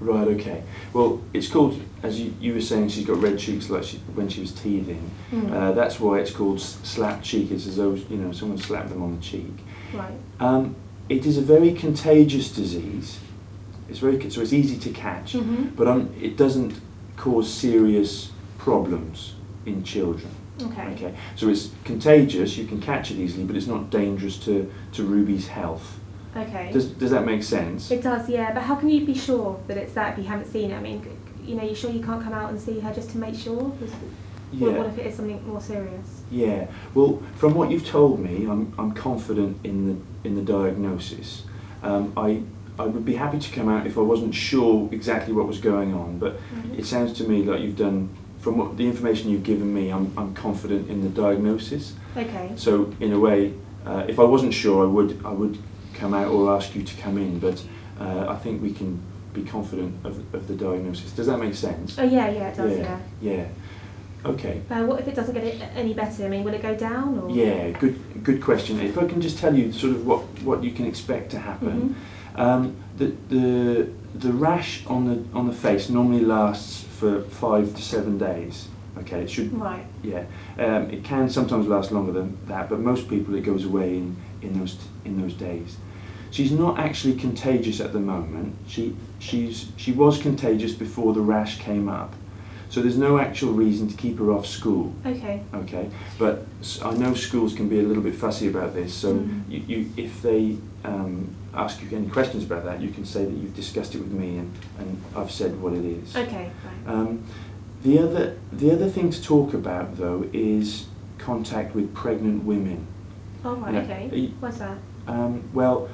Right, okay. Well, it's called, as you were saying, she's got red cheeks like when she was teething. That's why it's called slap cheek. It's as though, someone slapped them on the cheek. Right. It is a very contagious disease. So it's easy to catch, but it doesn't cause serious problems in children. Okay. So it's contagious, you can catch it easily, but it's not dangerous to Ruby's health. Okay. Does that make sense? It does, yeah. But how can you be sure that it's that if you haven't seen it? I mean, you sure you can't come out and see her just to make sure? Yeah. What if it is something more serious? Yeah. Well, from what you've told me, I'm confident in the diagnosis. I would be happy to come out if I wasn't sure exactly what was going on, but it sounds to me like you've done, from what the information you've given me, I'm confident in the diagnosis. Okay. So in a way, if I wasn't sure, I would come out or ask you to come in, but I think we can be confident of the diagnosis. Does that make sense? Oh yeah, it does, Yeah. Okay. What if it doesn't get any better? I mean, will it go down? Or? Yeah, good question. If I can just tell you sort of what you can expect to happen. The rash on the face normally lasts for 5 to 7 days. Okay, it should. Right. Yeah, it can sometimes last longer than that, but most people it goes away in those days. She's not actually contagious at the moment. She was contagious before the rash came up, so there's no actual reason to keep her off school. Okay. Okay, but I know schools can be a little bit fussy about this, so if they ask you any questions about that, you can say that you've discussed it with me and I've said what it is. Okay, right. The other thing to talk about though is contact with pregnant women. Oh right, okay. What's that? Well,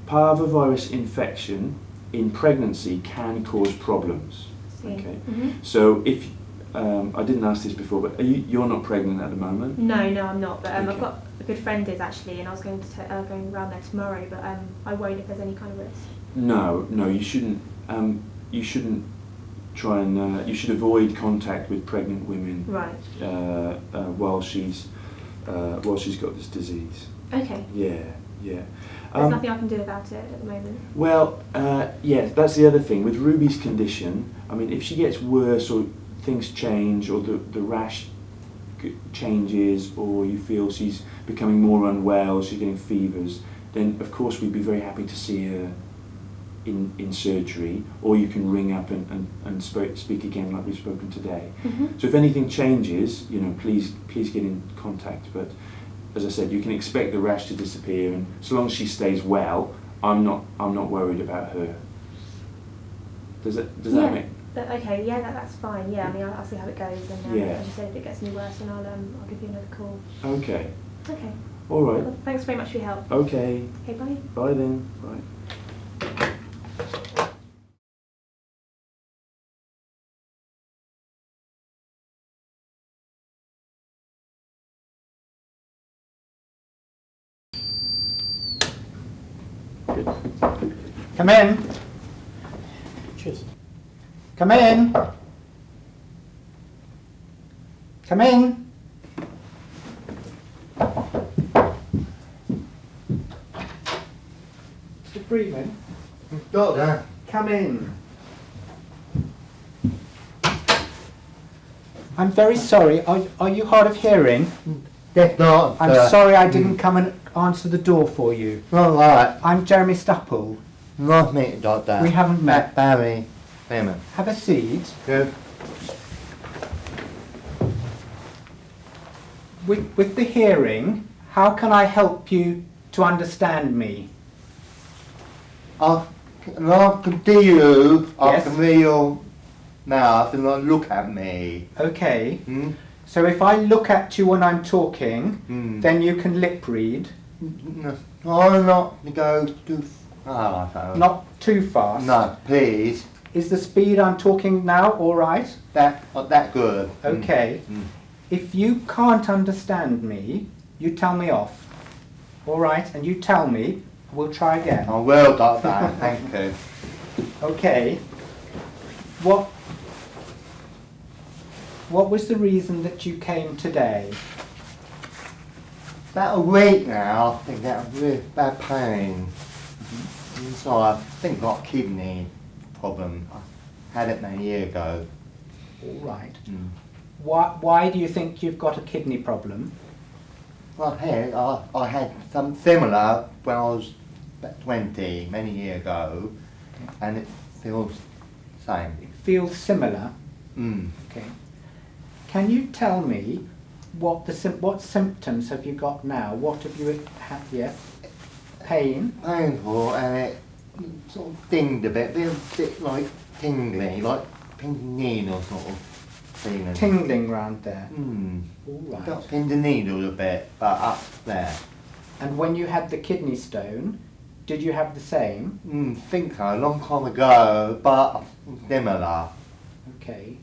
parvovirus infection in pregnancy can cause problems. Okay, so if I didn't ask this before, but you're not pregnant at the moment? No, I'm not. But I've got a good friend is actually, and I was going around there tomorrow. But I won't if there's any kind of risk. No, you shouldn't. You shouldn't try and. You should avoid contact with pregnant women. Right. While she's got this disease. Okay. Yeah. There's nothing I can do about it at the moment. Well, yeah, that's the other thing with Ruby's condition. I mean, if she gets worse or things change or the rash changes or you feel she's becoming more unwell, she's getting fevers, then of course we'd be very happy to see her in surgery, or you can ring up and speak again like we've spoken today. So if anything changes, please get in contact. But as I said, you can expect the rash to disappear, and so long as she stays well, I'm not worried about her. Does that make? Okay, yeah, that's fine. Yeah, I mean, I'll see how it goes, and as you said, if it gets any worse, then I'll give you another call. Okay. Okay. All right. Well, thanks very much for your help. Okay. Okay, bye. Bye then. Bye. Come in. Cheers. Come in. Come in. Mr. Freeman. Doctor. Come in. I'm very sorry. Are you hard of hearing? Yes, not. I'm sorry I didn't come and answer the door for you. All right. I'm Jeremy Stapple. Nice meeting, Doctor. We haven't met. Barry. Freeman. Have a seat. Good. With the hearing, how can I help you to understand me? I can see you. I Yes. can read your mouth and not look at me. Okay. Hmm? So if I look at you when I'm talking, then you can lip read. No, I'm not to go too far. Not too fast. No, please. Is the speed I'm talking now all right? That good. Okay. If you can't understand me, you tell me off. All right? And you tell me, we'll try again. I will, Doctor. Thank you. Okay. What was the reason that you came today? About a week now, I think that was really bad pain. So I think I've got kidney problem. I had it many years ago. All right. Mm. Why do you think you've got a kidney problem? Well, here, I had something similar when I was about 20, many years ago, and it feels the same. It feels similar. Mm. Okay. Can you tell me what symptoms have you got now? What have you had? Yes. Pain. Painful, and it sort of dinged a bit like tingly, like pins and needles sort of feeling. Tingling round there. Mm. All right. Got pins and needles a bit, but up there. And when you had the kidney stone, did you have the same? Think so, a long time ago, but similar. Okay.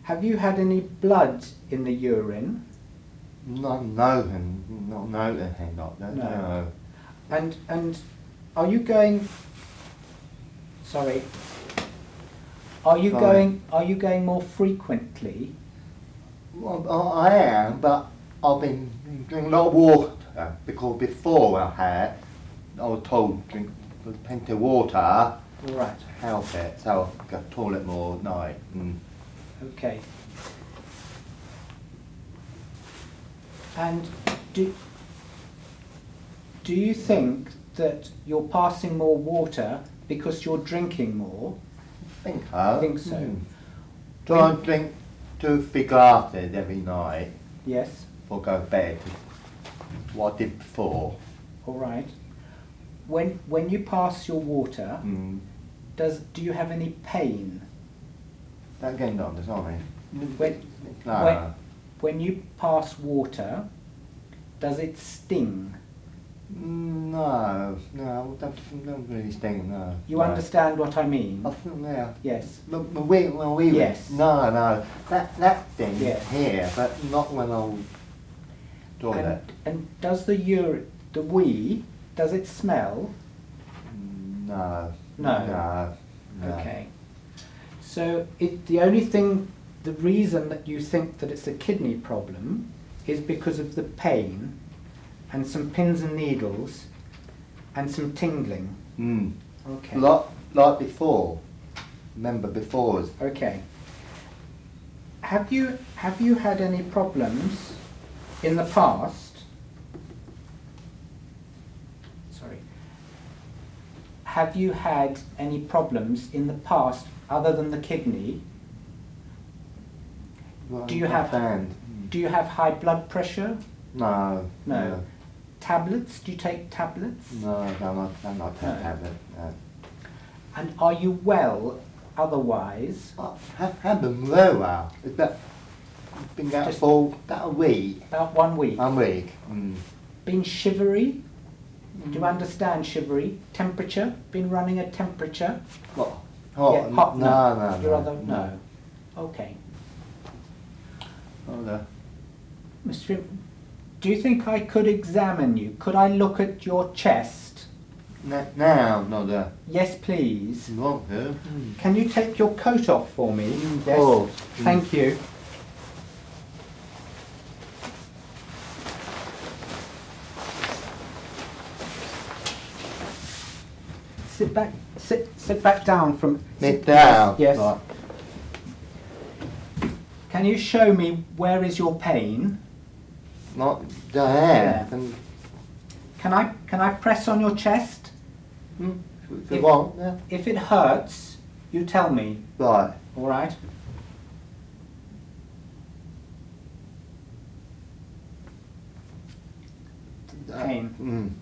Have you had any blood in the urine? Not nothing, doctor. No. And are you going? Sorry. Are you going more frequently? Well, I am, but I've been drinking a lot of water because before I was told to drink plenty of water All right. to help it, so I go to the toilet more at night. Okay. And do you think that you're passing more water because you're drinking more? I think so. Do I drink 2-3 glasses every night Yes. before I go to bed? What I did before. All right. When you pass your water, do you have any pain? That again, doctor, sorry. When, when you pass water, does it sting? No, don't really sting, no. You no. understand what I mean? I think, yeah. Yes. My wee Yes. No. That thing Yes. here, but not when I was toilet. And does the wee, does it smell? No. No. No. Okay. So the reason that you think that it's a kidney problem is because of the pain and some pins and needles and some tingling. Okay. Like before. Remember before. Okay. Have you had any problems in the past? Sorry. Have you had any problems in the past other than the kidney? Well, Do you have high blood pressure? No. No. Tablets? Do you take tablets? No, I'm not tablet. No. And are you well otherwise? I haven't very well. It's been out Just- for about a week. About 1 week. A week. Been shivery? Do you understand shivery? Temperature? Been running a temperature? What? Hot? Yeah, hot. No. Your other, no. Okay. Oh, no. Mr. Do you think I could examine you? Could I look at your chest? Now, not the Yes, please. wrong here. Can you take your coat off for me? Yes. course. Thank you. Sit back down from... Sit down. Yes. Right. Can you show me where is your pain? Not there. Yeah. Can I press on your chest? If you want, yeah. If it hurts, you tell me. Right. All right? Pain.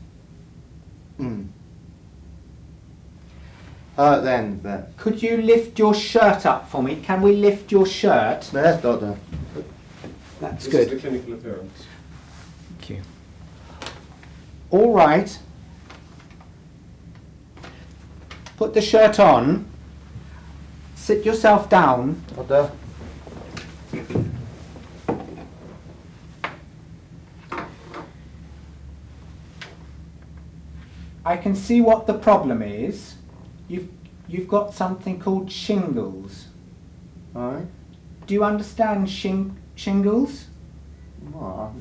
Hurt then, but Could you lift your shirt up for me? Can we lift your shirt? that's doctor. That's This good. is the clinical appearance. Thank you. All right. Put the shirt on. Sit yourself down. Doctor. I can see what the problem is. You've got something called shingles. Alright. Do you understand shingles? What?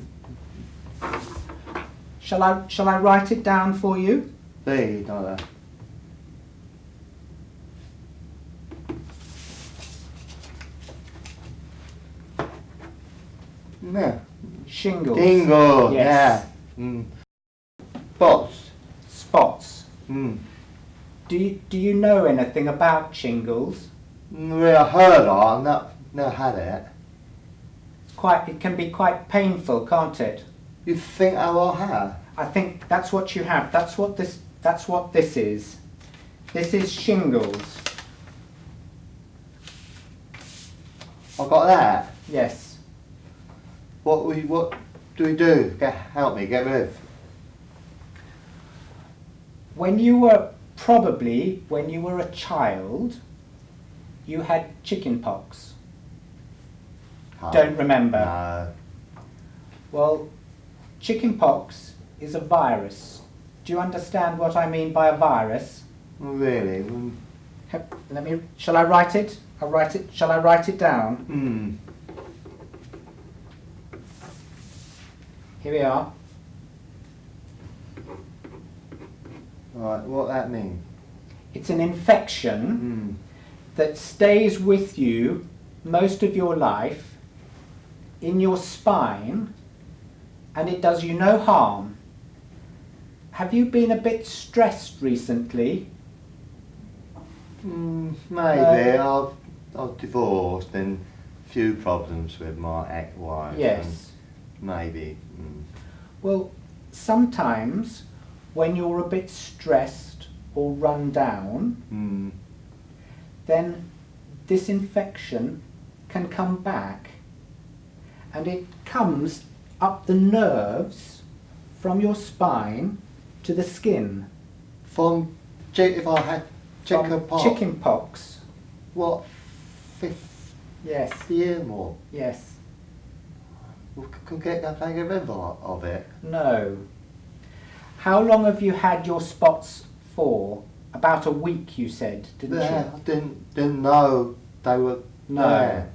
Shall I write it down for you? Please, doctor. Yeah. Shingles. Dingle. Yes. Yeah. Spots. Spots. Mm. Do you know anything about shingles? Well, I heard of it, never had it. It can be quite painful, can't it? You think I will have? I think that's what you have. That's what this is. This is shingles. I got that. Yes. What do we do? Help me get rid of. When you were a child, you had chicken pox. Don't remember? No. Well, chicken pox is a virus. Do you understand what I mean by a virus? Really? Shall I write it? Shall I write it down? Hmm. Here we are. Right, what that mean? It's an infection that stays with you most of your life in your spine, and it does you no harm. Have you been a bit stressed recently? Maybe. I've divorced and few problems with my ex-wife. Yes. Maybe. Well, sometimes when you're a bit stressed or run down, then this infection can come back, and it comes up the nerves from your spine to the skin. If I had chickenpox. Chickenpox. What? 50 Yes. year more? Yes. We could get rid of it. No. How long have you had your spots for? About a week, you said, didn't Yeah, you? I didn't know they were No. there.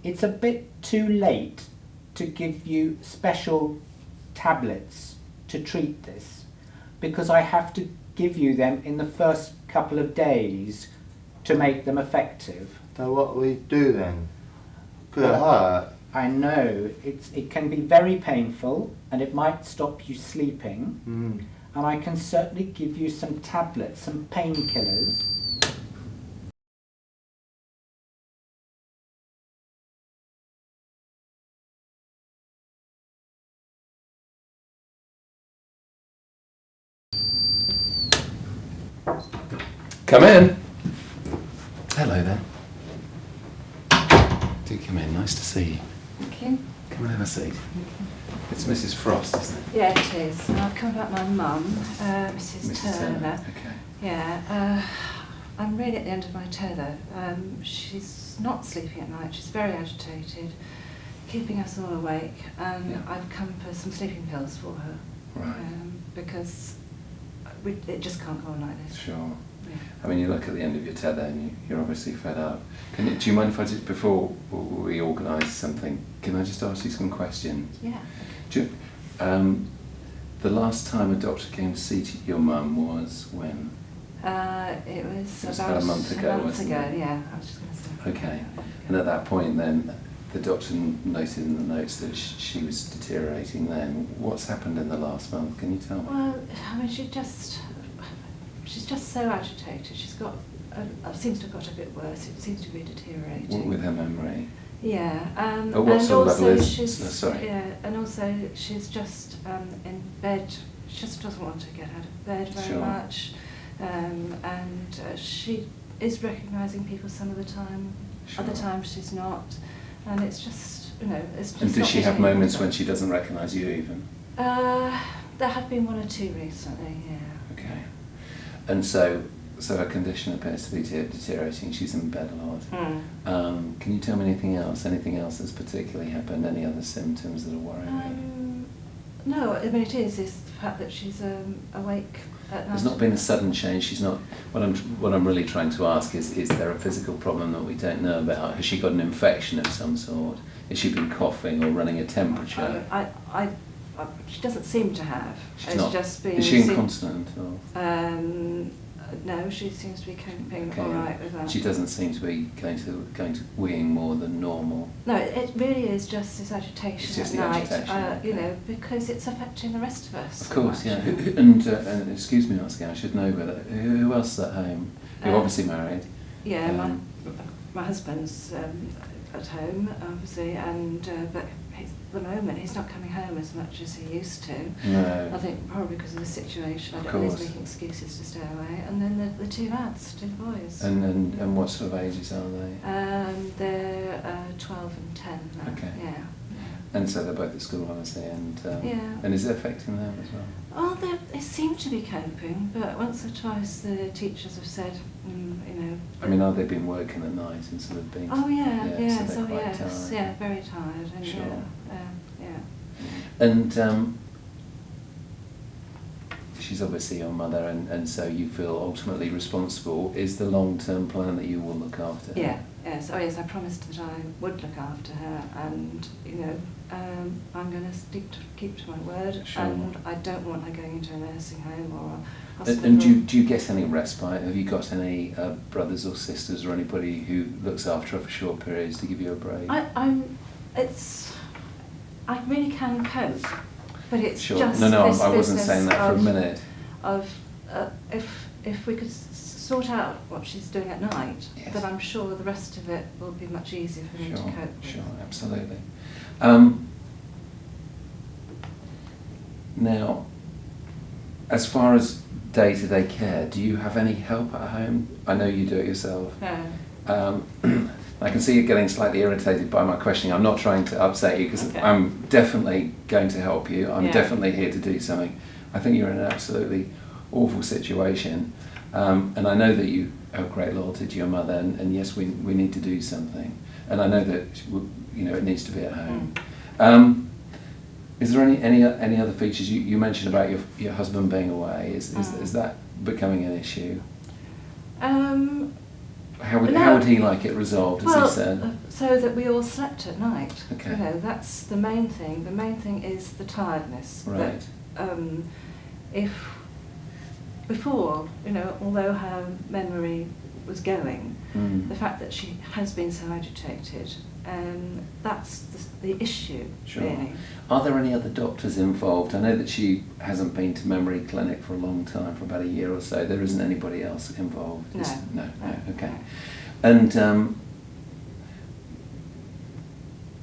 It's a bit too late to give you special tablets to treat this, because I have to give you them in the first couple of days to make them effective. So what do we do then? Could it Well, hurt? I know it can be very painful, and it might stop you sleeping, and I can certainly give you some tablets, some painkillers. Come in. Hello there. Do come in, nice to see you. Thank you. Come and have a seat. It's Mrs. Frost, isn't it? Yeah, it is. I've come about my mum, Mrs. Turner. Okay. Yeah, I'm really at the end of my tether. She's not sleeping at night. She's very agitated, keeping us all awake, and Yeah. I've come for some sleeping pills for her. Right. Because it just can't go on like this. Sure. Yeah. I mean, you look at the end of your tether and you're obviously fed up. Do you mind if I just, before we organise something, can I just ask you some questions? Yeah. The last time a doctor came to see your mum was when? It was about a month ago, wasn't it? Yeah, I was just going to say. Okay. And at that point then, the doctor noted in the notes that she was deteriorating then. What's happened in the last month? Can you tell me? Well, I mean, she's just so agitated. She's got, seems to have got a bit worse. It seems to be deteriorating. With her memory? Yeah. At what sort of level is? She's, sorry. Yeah, and also she's just in bed. She just doesn't want to get out of bed very Sure. much, and she is recognising people some of the time. Sure. Other times she's not, and it's just, it's just. And does not she have getting moments better. when she doesn't recognise you even? There have been one or two recently. Yeah. Okay. And so her condition appears to be deteriorating. She's in bed a lot. Can you tell me anything else? Anything else that's particularly happened? Any other symptoms that are worrying you? No, I mean it is the fact that she's awake at night. There's not been a sudden change. She's not. What I'm really trying to ask is there a physical problem that we don't know about? Has she got an infection of some sort? Has she been coughing or running a temperature? She doesn't seem to have. She's It's not. just been. Is she incontinent? Or? No, she seems to be coping Okay. all right with that. She doesn't seem to be going to weeing more than normal. No, it really is just this agitation It's just at the night, agitation, you okay. know, because it's affecting the rest of us. Of course, so yeah. much. And excuse me asking, I should know, but who else is at home? You're Um, obviously married. Yeah, Um, my husband's at home, obviously, and but at the moment he's not coming home as much as he used to. I No. think probably because of the situation. I Of don't know, he's course. making excuses to stay away. And then the two lads, two boys. And what sort of ages are they? They're 12 and 10 now. Okay. Yeah. And so they're both at school, obviously, and Yeah. and is it affecting them as well? Oh, they seem to be coping, but once or twice the teachers have said, you know. I mean, have they been working at night and sort of being? Oh yeah, so yes, they're oh quite yes, tired. yeah, very tired, and Sure. yeah. And she's obviously your mother, and so you feel ultimately responsible. Is the long-term plan that you will look after her? Yeah, yes, oh yes, I promised that I would look after her, and you know, I'm going to keep to my word, Sure. and I don't want her going into a nursing home or a And, hospital. and do you get any respite? Have you got any brothers or sisters or anybody who looks after her for short periods to give you a break? I really can cope, but it's Sure. just No, this I wasn't business saying that for a of- minute. If we could sort out what she's doing at night, Yes. then I'm sure the rest of it will be much easier for me to Sure, cope with. sure, absolutely. Now, as far as day-to-day care, do you have any help at home? I know you do it yourself. No. I can see you getting slightly irritated by my questioning. I'm not trying to upset you because Okay. I'm definitely going to help you. I'm Yeah. definitely here to do something. I think you're in an absolutely awful situation. And I know that you have great loyalty to your mother, and yes, we need to do something. And I know that it needs to be at home. Is there any other features you mentioned about your husband being away? Is that becoming an issue? How would he like it resolved, as Well, he said? so that we all slept at night. Okay. You know, that's the main thing. The main thing is the tiredness. Right. That, if before, you know, although her memory was going, Mm. the fact that she has been so agitated, that's the issue, Sure. really. Are there any other doctors involved? I know that she hasn't been to memory clinic for a long time, for about a year or so. There isn't anybody else involved? No. No, okay. No. And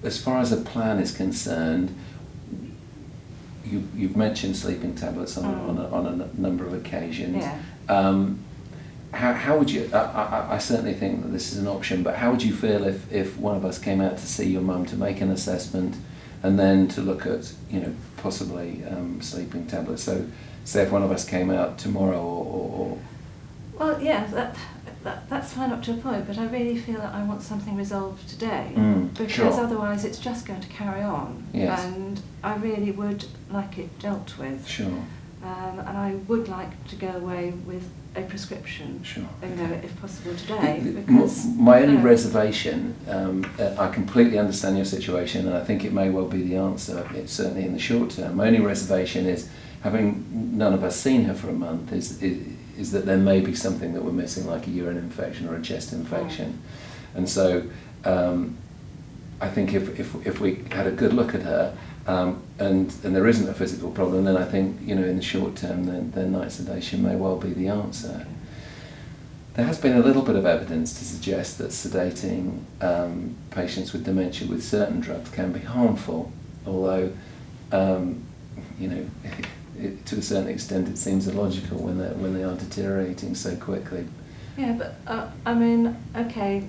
as far as a plan is concerned, you've mentioned sleeping tablets on a number of occasions. Yeah. How would you? I certainly think that this is an option, but how would you feel if one of us came out to see your mum to make an assessment, and then to look at possibly sleeping tablets? So, say if one of us came out tomorrow, or Well, yeah, that's fine up to a point, but I really feel that I want something resolved today, because sure. otherwise it's just going to carry on. Yes. And I really would like it dealt with. Sure. And I would like to go away with a prescription, Sure. if possible today. The- Because my only no. reservation, I completely understand your situation, and I think it may well be the answer. It's certainly in the short term. My only reservation is, having none of us seen her for a month, is that there may be something that we're missing, like a urine infection or a chest infection, and so I think if we had a good look at her, and there isn't a physical problem, then I think in the short term, then night sedation may well be the answer. There has been a little bit of evidence to suggest that sedating patients with dementia with certain drugs can be harmful, although to a certain extent it seems illogical when they are deteriorating so quickly. Yeah, but I mean, okay,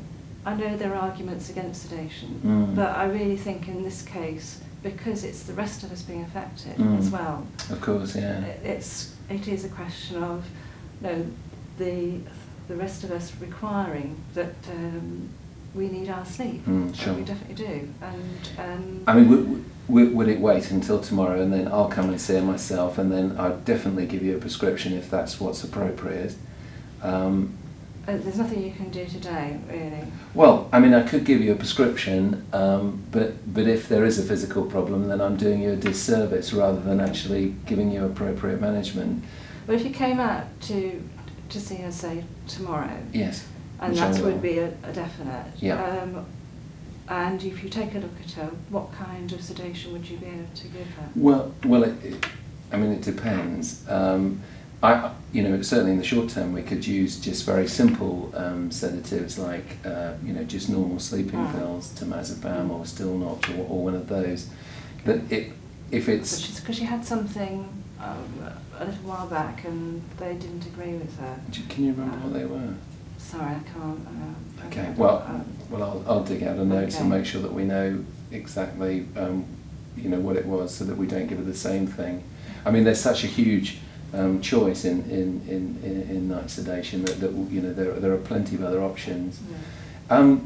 I know there are arguments against sedation, but I really think in this case, because it's the rest of us being affected as well. Of course, yeah. It is a question of the rest of us requiring that we need our sleep. Sure. We definitely do. And I mean, would it wait until tomorrow, and then I'll come and see her myself, and then I'd definitely give you a prescription if that's what's appropriate. there's nothing you can do today, really. Well, I mean, I could give you a prescription, but if there is a physical problem, then I'm doing you a disservice rather than actually giving you appropriate management. But if you came out to to see her, say, tomorrow. Yes. And Which I that will. would be a definite. Yeah. And if you take a look at her, what kind of sedation would you be able to give her? Well, I mean, it depends. Certainly in the short term, we could use just very simple sedatives like, just normal sleeping pills, temazepam or Stilnox or one of those. But if it's... Because she had something a little while back and they didn't agree with her. Can you remember what they were? Sorry, I can't. Okay, well, I'll dig out a notes and make sure that we know exactly, what it was, so that we don't give her the same thing. I mean, there's such a huge choice in night sedation that there are plenty of other options. Yeah.